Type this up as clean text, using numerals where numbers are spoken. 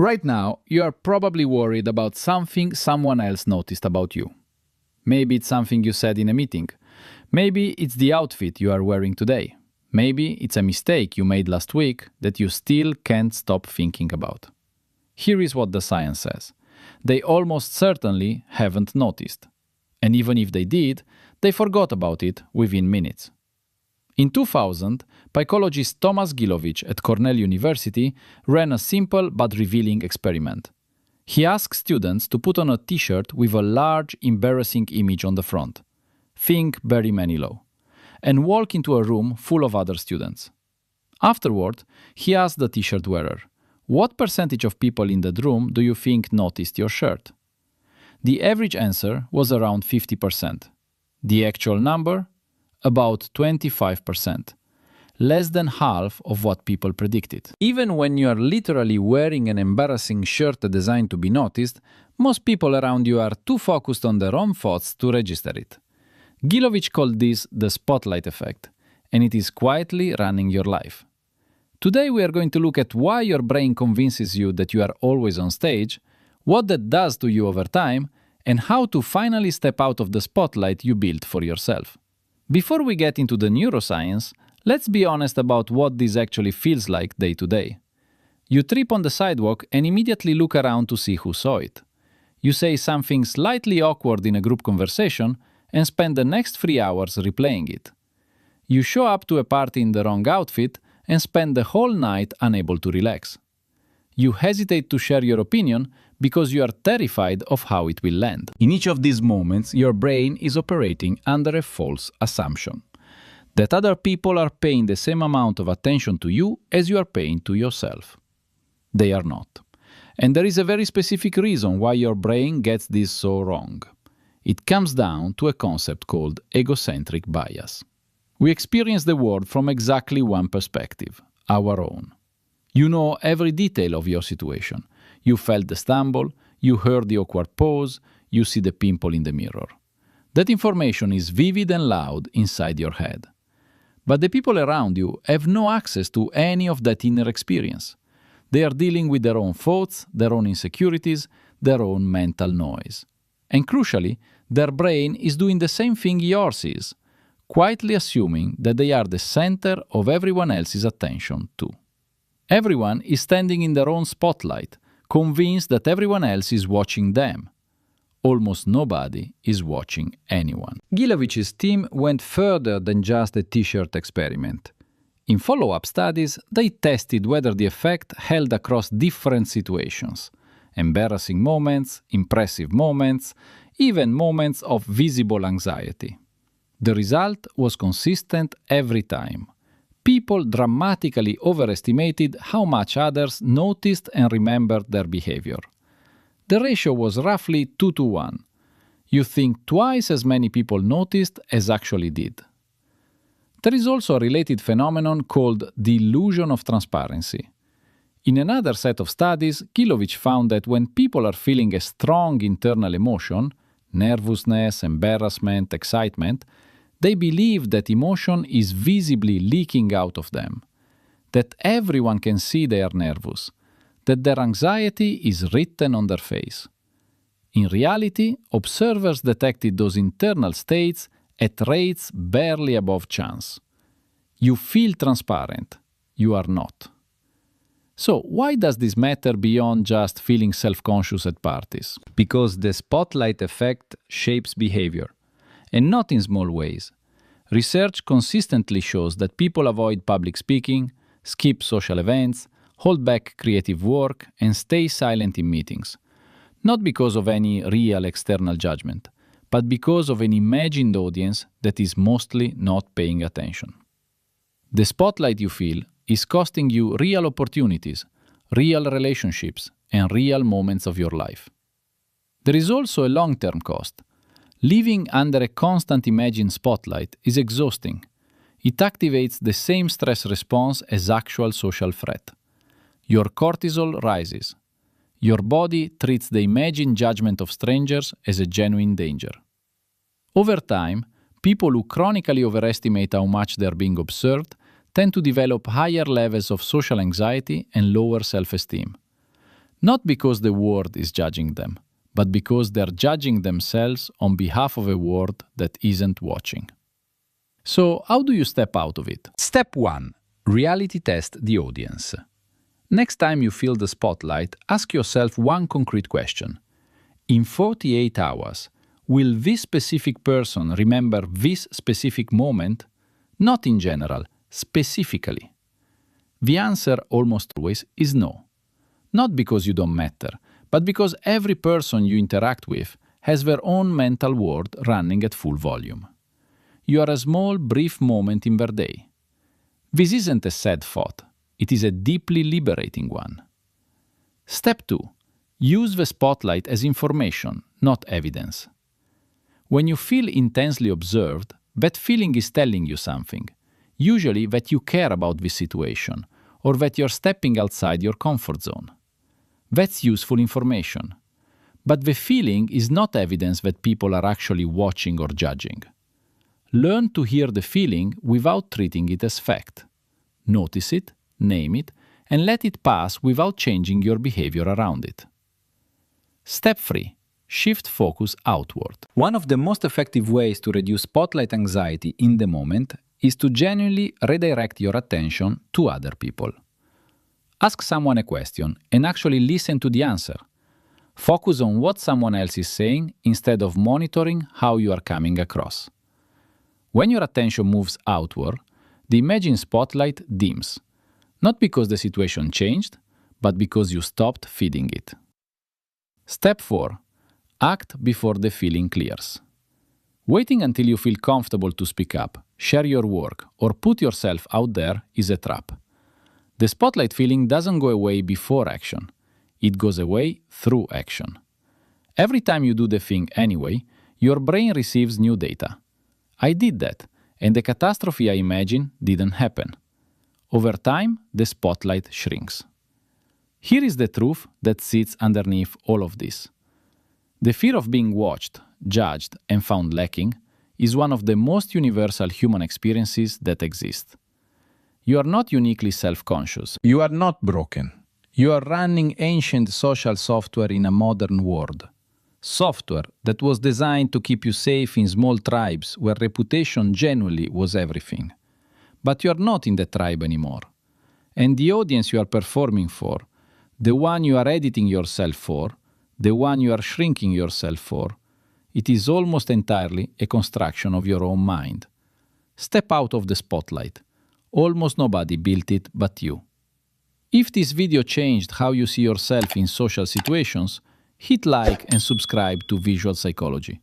Right now, you are probably worried about something someone else noticed about you. Maybe it's something you said in a meeting. Maybe it's the outfit you are wearing today. Maybe it's a mistake you made last week that you still can't stop thinking about. Here is what the science says. They almost certainly haven't noticed. And even if they did, they forgot about it within minutes. In 2000, psychologist Thomas Gilovich at Cornell University ran a simple but revealing experiment. He asked students to put on a t-shirt with a large, embarrassing image on the front. Think Barry Manilow. And walk into a room full of other students. Afterward, he asked the t-shirt wearer, "What percentage of people in that room do you think noticed your shirt?" The average answer was around 50%. The actual number? About 25%. Less than half of what people predicted. Even when you are literally wearing an embarrassing shirt designed to be noticed, most people around you are too focused on their own thoughts to register it. Gilovich called this the spotlight effect, and it is quietly running your life. Today we are going to look at why your brain convinces you that you are always on stage, what that does to you over time, and how to finally step out of the spotlight you built for yourself. Before we get into the neuroscience, let's be honest about what this actually feels like day to day. You trip on the sidewalk and immediately look around to see who saw it. You say something slightly awkward in a group conversation and spend the next 3 hours replaying it. You show up to a party in the wrong outfit and spend the whole night unable to relax. You hesitate to share your opinion because you are terrified of how it will land. In each of these moments, your brain is operating under a false assumption that other people are paying the same amount of attention to you as you are paying to yourself. They are not. And there is a very specific reason why your brain gets this so wrong. It comes down to a concept called egocentric bias. We experience the world from exactly one perspective, our own. You know every detail of your situation. You felt the stumble, you heard the awkward pause, you see the pimple in the mirror. That information is vivid and loud inside your head. But the people around you have no access to any of that inner experience. They are dealing with their own thoughts, their own insecurities, their own mental noise. And crucially, their brain is doing the same thing yours is, quietly assuming that they are the center of everyone else's attention too. Everyone is standing in their own spotlight, convinced that everyone else is watching them. Almost nobody is watching anyone. Gilovich's team went further than just a t-shirt experiment. In follow-up studies, they tested whether the effect held across different situations. Embarrassing moments, impressive moments, even moments of visible anxiety. The result was consistent every time. People dramatically overestimated how much others noticed and remembered their behavior. The ratio was roughly 2-to-1. You think twice as many people noticed as actually did. There is also a related phenomenon called the illusion of transparency. In another set of studies, Gilovich found that when people are feeling a strong internal emotion, nervousness, embarrassment, excitement, they believe that emotion is visibly leaking out of them, that everyone can see they are nervous, that their anxiety is written on their face. In reality, observers detected those internal states at rates barely above chance. You feel transparent, you are not. So, why does this matter beyond just feeling self-conscious at parties? Because the spotlight effect shapes behavior, and not in small ways. Research consistently shows that people avoid public speaking, skip social events, hold back creative work, and stay silent in meetings. Not because of any real external judgment, but because of an imagined audience that is mostly not paying attention. The spotlight you feel is costing you real opportunities, real relationships, and real moments of your life. There is also a long-term cost. Living under a constant imagined spotlight is exhausting. It activates the same stress response as actual social threat. Your cortisol rises. Your body treats the imagined judgment of strangers as a genuine danger. Over time, people who chronically overestimate how much they are being observed tend to develop higher levels of social anxiety and lower self-esteem. Not because the world is judging them, but because they're judging themselves on behalf of a world that isn't watching. So, how do you step out of it? Step 1. Reality test the audience. Next time you feel the spotlight, ask yourself one concrete question. In 48 hours, will this specific person remember this specific moment? Not in general, specifically. The answer almost always is no. Not because you don't matter, but because every person you interact with has their own mental world running at full volume. You are a small, brief moment in their day. This isn't a sad thought, it is a deeply liberating one. Step 2. Use the spotlight as information, not evidence. When you feel intensely observed, that feeling is telling you something, usually that you care about this situation, or that you're stepping outside your comfort zone. That's useful information. But the feeling is not evidence that people are actually watching or judging. Learn to hear the feeling without treating it as fact. Notice it, name it, and let it pass without changing your behavior around it. Step 3. Shift focus outward. One of the most effective ways to reduce spotlight anxiety in the moment is to genuinely redirect your attention to other people. Ask someone a question and actually listen to the answer. Focus on what someone else is saying instead of monitoring how you are coming across. When your attention moves outward, the imagined spotlight dims, not because the situation changed, but because you stopped feeding it. Step 4. Act before the feeling clears. Waiting until you feel comfortable to speak up, share your work, or put yourself out there is a trap. The spotlight feeling doesn't go away before action. It goes away through action. Every time you do the thing anyway, your brain receives new data. I did that, and the catastrophe I imagined didn't happen. Over time, the spotlight shrinks. Here is the truth that sits underneath all of this. The fear of being watched, judged, and found lacking is one of the most universal human experiences that exist. You are not uniquely self-conscious. You are not broken. You are running ancient social software in a modern world. Software that was designed to keep you safe in small tribes where reputation genuinely was everything. But you are not in the tribe anymore. And the audience you are performing for, the one you are editing yourself for, the one you are shrinking yourself for, it is almost entirely a construction of your own mind. Step out of the spotlight. Almost nobody built it but you. If this video changed how you see yourself in social situations, hit like and subscribe to Visual Psychology.